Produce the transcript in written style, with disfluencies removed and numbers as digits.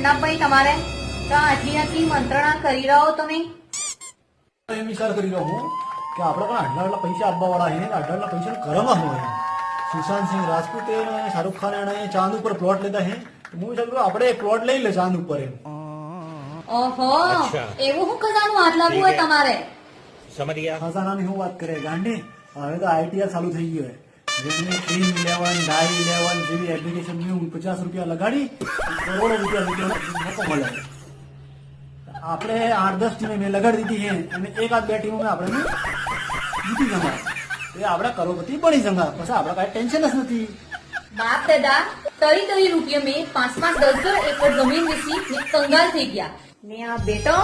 ના ભાઈ તમારે તો આટલી મંત્રણા કરી રહ્યો તમે? એમ વિચાર કરી રહ્યો હું કે આપણે પણ આટલા પૈસા આપવા વાળા છે, આટલા પૈસા કરવામાં હોય. સુશાંત સિંહ રાજપૂતે અને શાહરુખ ખાન એને ચાંદ ઉપર પ્લોટ લીધા છે. હું વિચાર કરું આપણે એક પ્લોટ લઈ લે ચાંદ ઉપર એમ. ઓહો, એવું શું ખજાનું હાથ લાગવું હોય તમારે? સમજ ગયા? ખજાનાની શું વાત કરે ગાંડી? હવે તો આઈટીઆર ચાલુ થઈ ગયો છે. જેમને ક્રીમ ઇલેવન, ડાઈ ઇલેવન જેવી એપ્લિકેશન ₹50 લગાડી કરોડો રૂપિયા મોકો મળે. આપણે 8-10 ટીમે મેં લગાડી દીધી છે અને એક આધ બે ટીમોમાં આપણે જીતી જમા. એ આપણે કરોડપતિ બની જમા. પછી આપણે કાંઈ ટેન્શન જ નથી. બાપ દાદા તરી રૂપિયા મેં 5-10 એકર જમીન વેચી ને કંગાલ થઈ ગયા ને આ બેટો